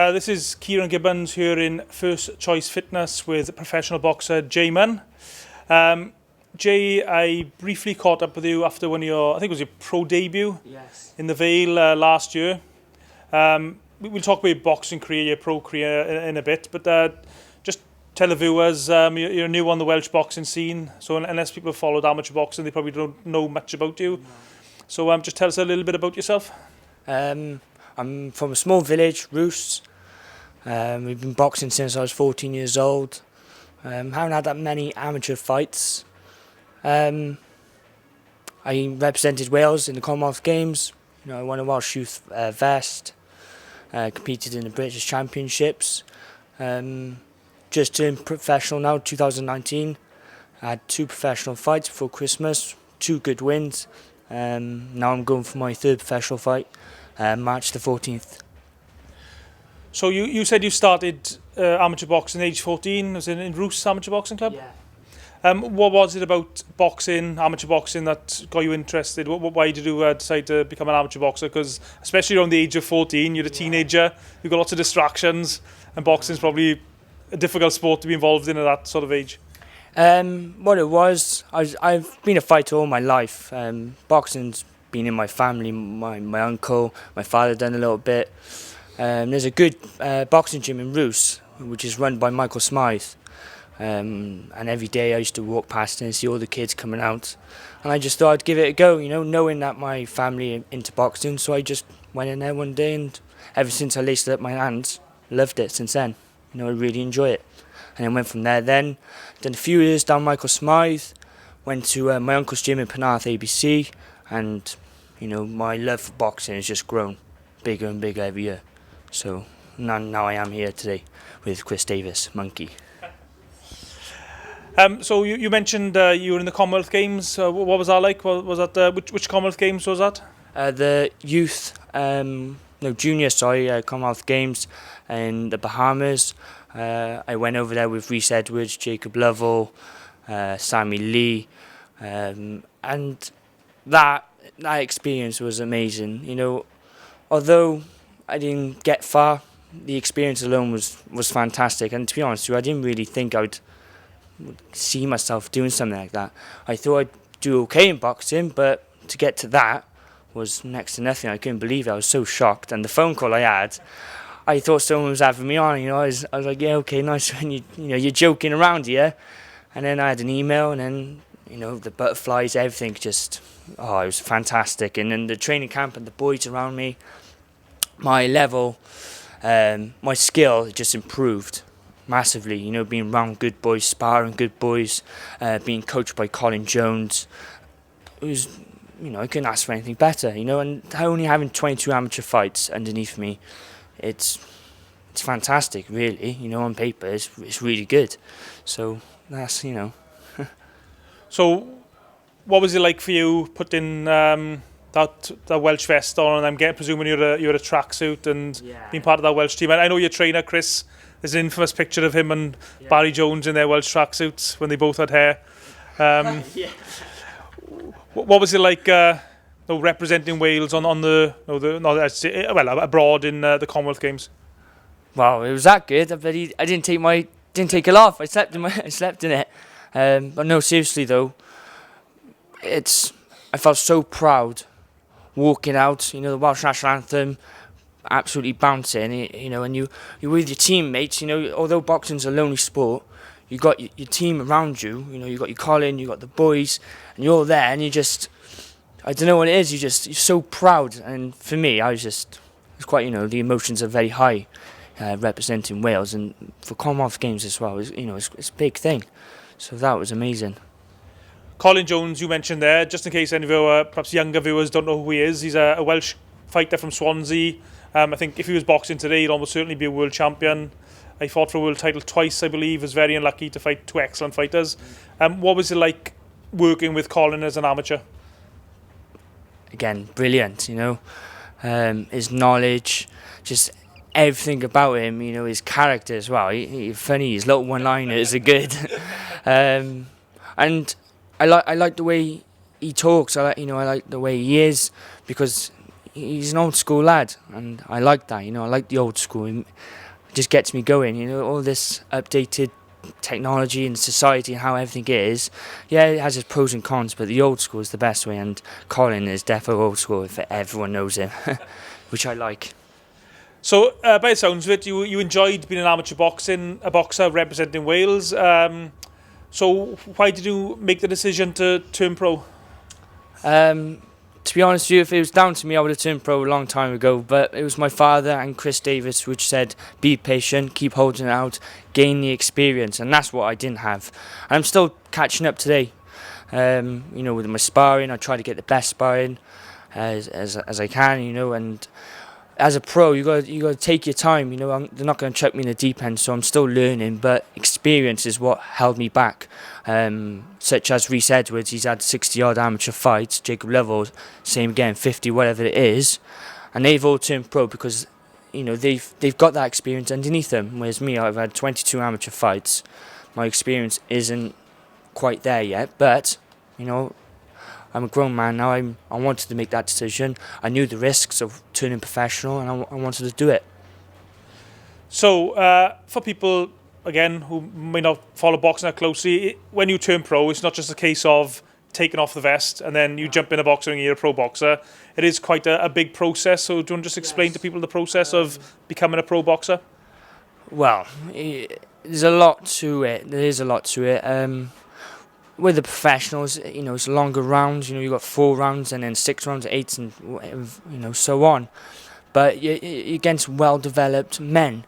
This is Ciaran Gibbons here in First Choice Fitness with professional boxer Jay Munn. Jay, I briefly caught up with you after one of your, I think it was your pro debut in the Vale last year. We'll talk about your boxing career, your pro career in a bit, but just tell the viewers, you're new on the Welsh boxing scene, so unless people have followed amateur boxing, they probably don't know much about you. No. So just tell us a little bit about yourself. I'm from a small village, Roos. We've been boxing since I was 14 years old. Haven't had that many amateur fights. I represented Wales in the Commonwealth Games. I won a Welsh Youth vest. Competed in the British Championships. Just turned professional now, 2019. I had 2 professional fights before Christmas, 2 good wins. Now I'm going for my 3rd professional fight, March the 14th. So you said you started amateur boxing at age 14, was it in Roos Amateur Boxing Club? Yeah. What was it about boxing, amateur boxing, that got you interested? Why did you decide to become an amateur boxer? Because especially around the age of 14, you're a teenager, you've got lots of distractions, and boxing's probably a difficult sport to be involved in at that sort of age. What it was, I've been a fighter all my life. Boxing's been in my family. My uncle, my father done a little bit. There's a good boxing gym in Roos, which is run by Michael Smythe. And every day I used to walk past and see all the kids coming out. And I just thought I'd give it a go, knowing that my family are into boxing. So I just went in there one day, and ever since I laced up my hands, loved it since then. I really enjoy it. And then went from there then. Done a few years down Michael Smythe. Went to my uncle's gym in Penarth ABC. And, my love for boxing has just grown bigger and bigger every year. So now I am here today with Chris Davis, Monkey. So you mentioned you were in the Commonwealth Games. What was that like? Was that which Commonwealth Games was that? The youth, junior, Commonwealth Games in the Bahamas. I went over there with Rhys Edwards, Jacob Lovell, Sammy Lee, and that experience was amazing. Although I didn't get far, the experience alone was fantastic. And to be honest with you, I didn't really think I would see myself doing something like that. I thought I'd do okay in boxing, but to get to that was next to nothing. I couldn't believe it. I was so shocked. And the phone call I had, I thought someone was having me on. I was like, yeah, okay, nice. When you're joking around here. And then I had an email, and then the butterflies, everything just, it was fantastic. And then the training camp and the boys around me, my level, my skill just improved massively. Being around good boys, sparring good boys, being coached by Colin Jones. It was, I couldn't ask for anything better. And only having 22 amateur fights underneath me, it's fantastic, really. On paper, it's really good. So that's, So, what was it like for you putting that Welsh vest on, and I'm presuming you're a tracksuit and being part of that Welsh team? I know your trainer Chris. There's an infamous picture of him and Barry Jones in their Welsh tracksuits when they both had hair. What was it like representing Wales on abroad in the Commonwealth Games? Wow, it was that good. But I didn't take it off. I slept in it. But no, seriously though, I felt so proud walking out. The Welsh national anthem, absolutely bouncing. And you're with your teammates. Although boxing's a lonely sport, you got your team around you. You got your Colin, you got the boys, and you're all there. And you just, I don't know what it is. You're so proud. And for me, it's quite, the emotions are very high, representing Wales, and for Commonwealth Games as well. It's a big thing. So that was amazing. Colin Jones, you mentioned there, just in case any of our perhaps younger viewers don't know who he is. He's a Welsh fighter from Swansea. I think if he was boxing today, he'd almost certainly be a world champion. He fought for a world title twice, I believe. Was very unlucky to fight 2 excellent fighters. What was it like working with Colin as an amateur? Again, brilliant. His knowledge, just everything about him. His character as well. He's funny. His little one-liners are good. And I like the way he talks. I like the way he is, because he's an old school lad, and I like that. I like the old school. It just gets me going. All this updated technology and society and how everything is. Yeah, it has its pros and cons, but the old school is the best way. And Colin is definitely old school if everyone knows him, which I like. So, by the sounds of it, you enjoyed being an amateur a boxer representing Wales. So, why did you make the decision to turn pro? To be honest with you, if it was down to me, I would have turned pro a long time ago. But it was my father and Chris Davis which said, be patient, keep holding it out, gain the experience. And that's what I didn't have. And I'm still catching up today. With my sparring, I try to get the best sparring as I can, and as a pro, you got to take your time. They're not going to chuck me in the deep end, so I'm still learning. But experience is what held me back. Such as Rhys Edwards, he's had 60-odd amateur fights. Jacob Lovell, same again, 50, whatever it is, and they've all turned pro because they've got that experience underneath them. Whereas me, I've had 22 amateur fights. My experience isn't quite there yet, but I'm a grown man now. I wanted to make that decision. I knew the risks of turning professional, and I wanted to do it. So, for people, again, who may not follow boxing that closely, when you turn pro, it's not just a case of taking off the vest and then you jump in a boxing and you're a pro boxer. It is quite a big process. So, do you want to just explain to people the process of becoming a pro boxer? Well, there's a lot to it. There is a lot to it. With the professionals, it's longer rounds. You've got 4 rounds and then 6 rounds, 8, and so on. But you're against well-developed men.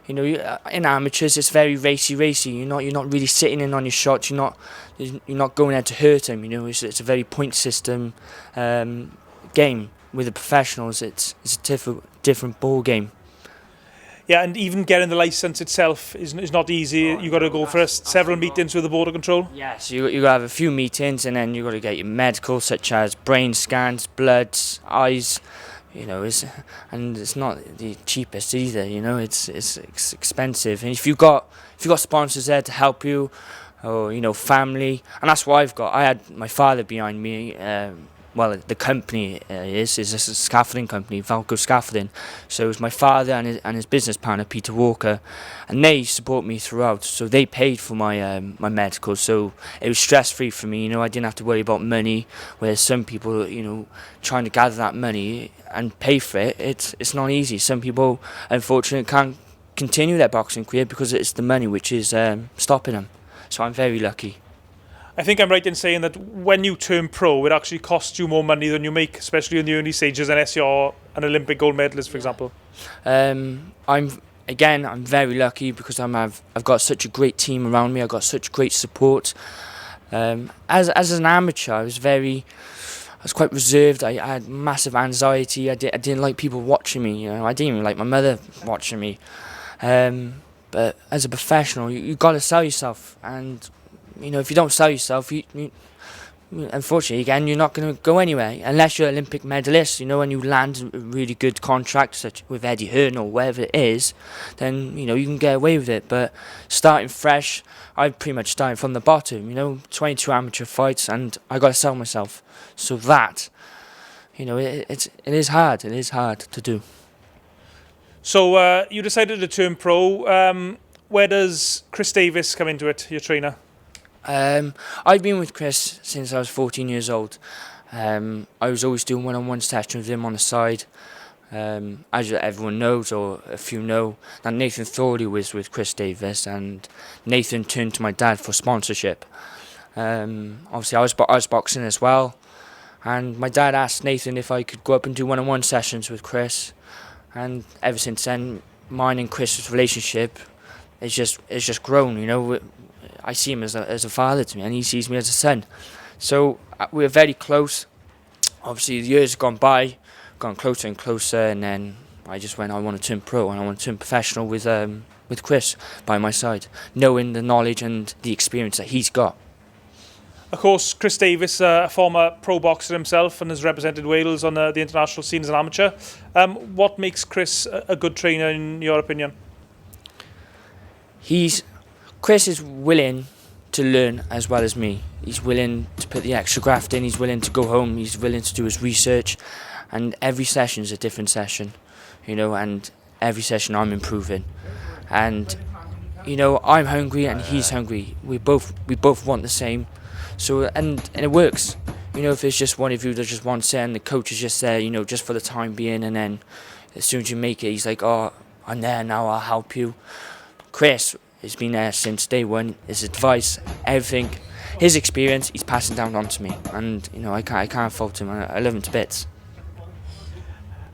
In amateurs, it's very racy. You're not really sitting in on your shots. You're not going there to hurt him. It's a very point system game. With the professionals, it's a different ball game. Yeah, and even getting the licence itself is not easy. You've got to go for several meetings with the Border Control. Yes, you got to have a few meetings, and then you've got to get your medical, such as brain scans, bloods, eyes. And it's not the cheapest either. It's expensive. And if you've got sponsors there to help you, or family, and that's what I've got. I had my father behind me. The company is a scaffolding company, Valco Scaffolding. So it was my father and his business partner, Peter Walker, and they support me throughout. So they paid for my my medical, so it was stress-free for me. I didn't have to worry about money, whereas some people, trying to gather that money and pay for it, it's not easy. Some people, unfortunately, can't continue their boxing career because it's the money which is stopping them. So I'm very lucky. I think I'm right in saying that when you turn pro, it actually costs you more money than you make, especially in the early stages, unless you're an Olympic gold medalist, for example. I'm very lucky because I've got such a great team around me. I've got such great support. As an amateur, I was quite reserved. I had massive anxiety. I didn't like people watching me. I didn't even like my mother watching me. But as a professional, you got to sell yourself, and if you don't sell yourself, you unfortunately, again, you're not going to go anywhere unless you're an Olympic medalist. And you land a really good contract, such with Eddie Hearn or whatever it is, then you can get away with it. But starting fresh, I pretty much started from the bottom. 22 amateur fights, and I got to sell myself. So that, it is hard. It is hard to do. So you decided to turn pro. Where does Chris Davis come into it, your trainer? I've been with Chris since I was 14 years old. I was always doing one-on-one sessions with him on the side. As everyone knows, or a few know, that Nathan Thorley was with Chris Davis, and Nathan turned to my dad for sponsorship. Obviously, I was boxing as well, and my dad asked Nathan if I could go up and do one-on-one sessions with Chris. And ever since then, mine and Chris's relationship it's just grown. I see him as a father to me, and he sees me as a son. So we're very close. Obviously, the years have gone by, gone closer and closer, and then I just went, I want to turn pro, and I want to turn professional with Chris by my side, knowing the knowledge and the experience that he's got. Of course, Chris Davis, a former pro boxer himself, and has represented Wales on the international scene as an amateur. What makes Chris a good trainer, in your opinion? Chris is willing to learn as well as me. He's willing to put the extra graft in. He's willing to go home. He's willing to do his research, and every session is a different session, and every session I'm improving, and I'm hungry and he's hungry. We both want the same, so and it works. If it's just one of you that just wants it and the coach is just there, just for the time being, and then as soon as you make it, he's like, oh, I'm there now, I'll help you. Chris has been there since day one. His advice, everything, his experience, he's passing down onto me, and I can't fault him. I love him to bits.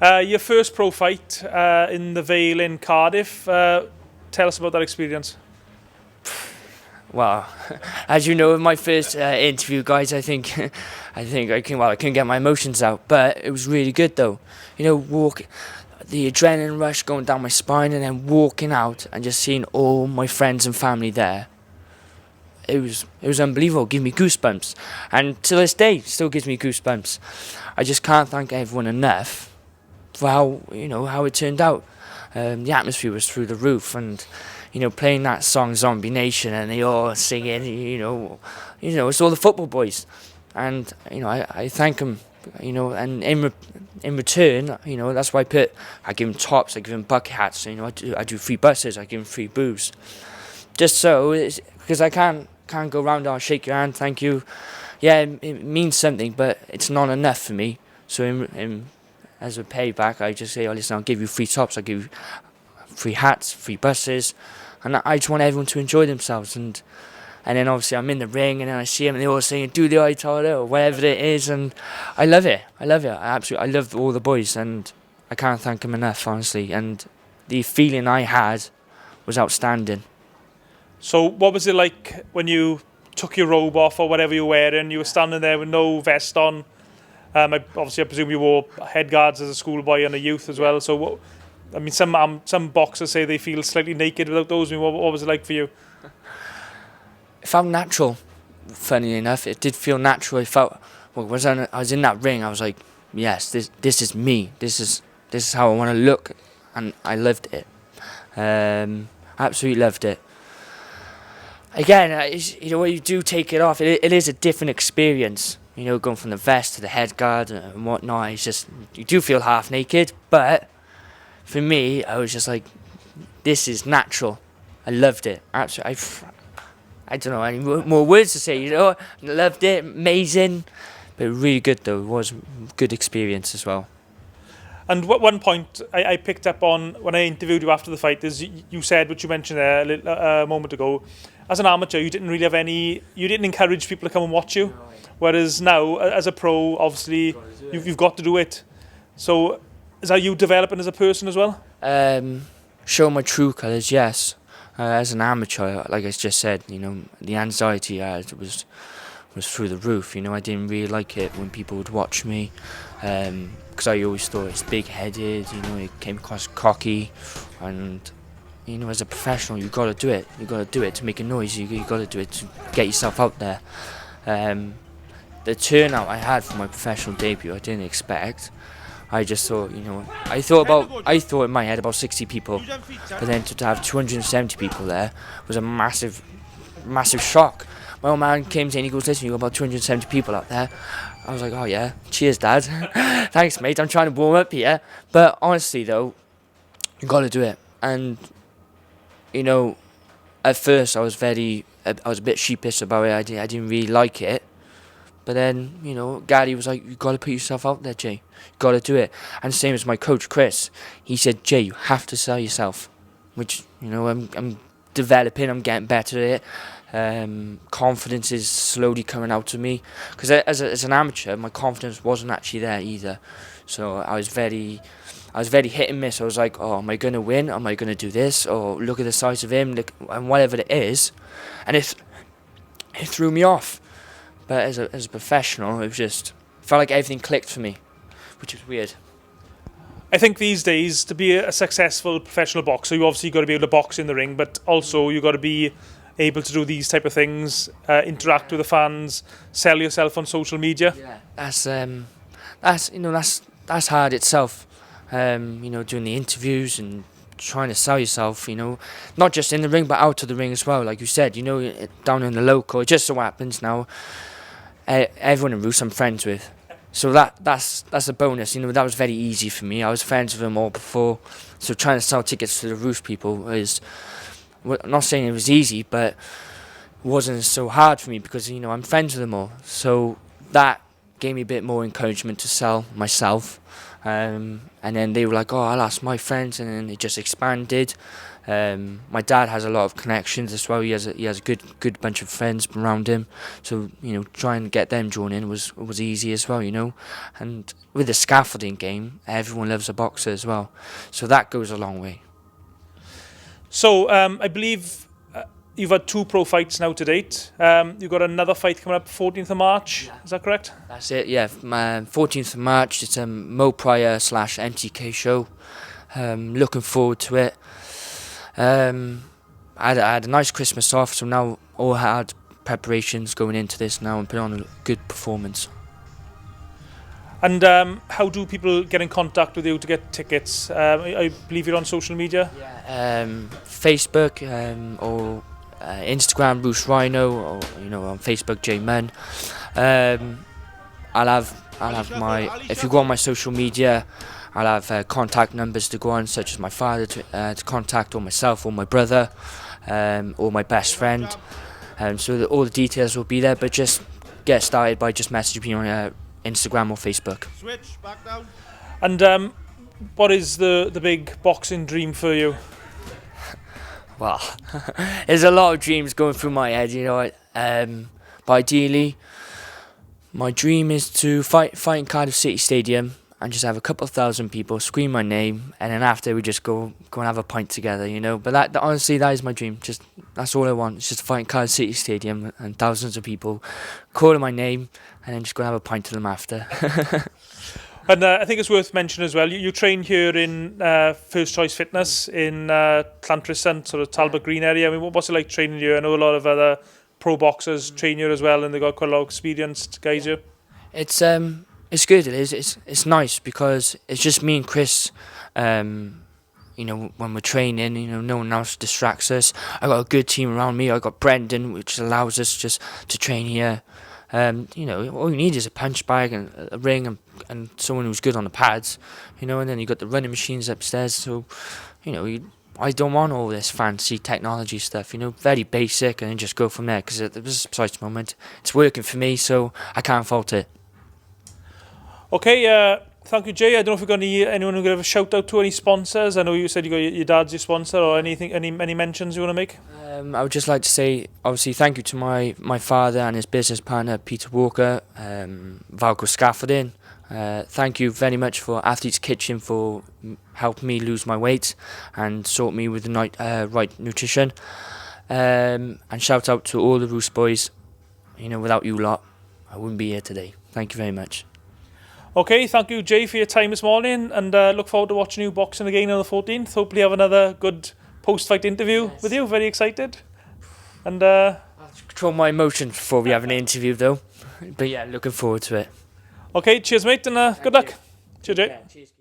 Your first pro fight in the Vale in Cardiff. Tell us about that experience. Well, as you know, in my first interview, guys, I think I couldn't get my emotions out, but it was really good though. The adrenaline rush going down my spine, and then walking out and just seeing all my friends and family there. It was unbelievable. It gave me goosebumps, and to this day, still gives me goosebumps. I just can't thank everyone enough for how it turned out. The atmosphere was through the roof, and playing that song Zombie Nation, and they all singing, it's all the football boys, and I thank them, and in return, that's why I give them tops, I give them bucket hats, I do free buses, I give them free booze, just so because I can't go around, I'll shake your hand, thank you, yeah, it means something, but it's not enough for me. So as a payback, I just say, oh listen, I'll give you free tops, I'll give you free hats, free buses, and I just want everyone to enjoy themselves, and then obviously I'm in the ring, and then I see them and they're all saying do the Ayatollah or whatever it is, and I love it. I love all the boys, and I can't thank them enough, honestly, and the feeling I had was outstanding. So what was it like when you took your robe off or whatever you were wearing? You were standing there with no vest on. I presume you wore head guards as a schoolboy and a youth as well. So some boxers say they feel slightly naked without those. What was it like for you? It felt natural. Funny enough, it did feel natural. It felt I was in that ring. I was like, yes, this is me. This is how I want to look, and I loved it. Absolutely loved it. Again, when you do take it off, it is a different experience. Going from the vest to the head guard and whatnot. It's just, you do feel half naked, but for me, I was just like, this is natural. I loved it. Absolutely. I don't know any more words to say. I loved it. Amazing, but really good though. It was a good experience as well. And at one point, I picked up on when I interviewed you after the fight, is you said, which you mentioned there a moment ago, as an amateur, you didn't really have you didn't encourage people to come and watch you. Whereas now, as a pro, obviously, you've got to do it. So, is that you developing as a person as well? Show my true colours, yes. As an amateur, like I just said, the anxiety I had was through the roof. I didn't really like it when people would watch me, because I always thought it's big-headed. It came across cocky, and as a professional, you got to do it. You got to do it to make a noise. You got to do it to get yourself out there. The turnout I had for my professional debut, I didn't expect. I just thought, I thought in my head about 60 people, but then to have 270 people there was a massive shock. My old man came to me and he goes, listen, you got about 270 people out there. I was like, oh yeah, cheers dad. Thanks mate, I'm trying to warm up here. But honestly though, you got to do it. And, at first I was a bit sheepish about it. I didn't really like it. But then, Gary was like, you got to put yourself out there, Jay. You got to do it. And same as my coach, Chris. He said, Jay, you have to sell yourself. Which, I'm developing. I'm getting better at it. Confidence is slowly coming out of me. Because as an amateur, my confidence wasn't actually there either. So I was very hit and miss. I was like, oh, am I going to win? Am I going to do this? Or look at the size of him, and whatever it is. And it threw me off. But as a professional, it felt like everything clicked for me, which was weird. I think these days, to be a successful professional boxer, you obviously got to be able to box in the ring, but also you got to be able to do these type of things, interact with the fans, sell yourself on social media. Yeah, that's hard itself. Doing the interviews and trying to sell yourself, not just in the ring but out of the ring as well. Like you said, down in the local, it just so happens now everyone in Roos I'm friends with, So that's a bonus. You know, that was very easy for me. I was friends with them all before, so trying to sell tickets to the Roost people is, well, I'm not saying it was easy, but it wasn't so hard for me because, you know, I'm friends with them all. So that gave me a bit more encouragement to sell myself. And then they were like, oh, I'll ask my friends, and then it just expanded. My dad has a lot of connections as well. He has a good bunch of friends around him, so, you know, trying to get them drawn in was easy as well, you know. And with the scaffolding game, everyone loves a boxer as well, so that goes a long way. So I believe you've had 2 pro fights now to date. You've got another fight coming up 14th of March. Yeah. Is that correct? That's it. Yeah, 14th of March. It's a Mo Pryor / MTK show. Looking forward to it. I had a nice Christmas off, so now all hard preparations going into this now and put on a good performance. And how do people get in contact with you to get tickets? I believe you're on social media. Yeah, Facebook or Instagram, Bruce Rhino, or, you know, on Facebook, Jay Munn. I'll have my, if you go on my social media, I'll have contact numbers to go on, such as my father to contact, or myself, or my brother, or my best friend. So that all the details will be there, but just get started by just messaging me on Instagram or Facebook. Switch, back down. And what is the big boxing dream for you? Well, there's a lot of dreams going through my head, you know. But ideally, my dream is to fight in Cardiff City Stadium and just have a couple of thousand people scream my name, and then after we just go and have a pint together, you know. But that honestly, that is my dream. Just that's all I want. It's just to fight in Cardiff City Stadium and thousands of people calling my name, and then just go and have a pint to them after. And I think it's worth mentioning as well, you train here in First Choice Fitness in Llantrisant, sort of Talbot Green area. I mean, what's it like training here? I know a lot of other pro boxers train here as well, and they've got quite a lot of experienced guys here. It's good. It is. It's nice because it's just me and Chris. You know, when we're training, you know, no one else distracts us. I got a good team around me. I got Brendan, which allows us just to train here. You know, all you need is a punch bag and a ring and someone who's good on the pads, you know, and then you got the running machines upstairs. So, you know, I don't want all this fancy technology stuff, you know, very basic, and then just go from there, because at this precise moment, it's working for me, so I can't fault it. Okay, thank you, Jay. I don't know if you've got anyone who could have a shout out to, any sponsors. I know you said you got your dad's your sponsor, or anything, any mentions you want to make? I would just like to say, obviously, thank you to my father and his business partner, Peter Walker, Valco Scaffolding. Thank you very much for Athlete's Kitchen for helping me lose my weight and sort me with the right nutrition. And shout out to all the Roost boys. You know, without you lot, I wouldn't be here today. Thank you very much. Okay, thank you, Jay, for your time this morning, and look forward to watching you boxing again on the 14th. Hopefully have another good post-fight interview with you. Very excited. And I'll control my emotions before we have an interview, though. But yeah, looking forward to it. Okay, cheers, mate, and good luck. Cheers, Jay. Cheers.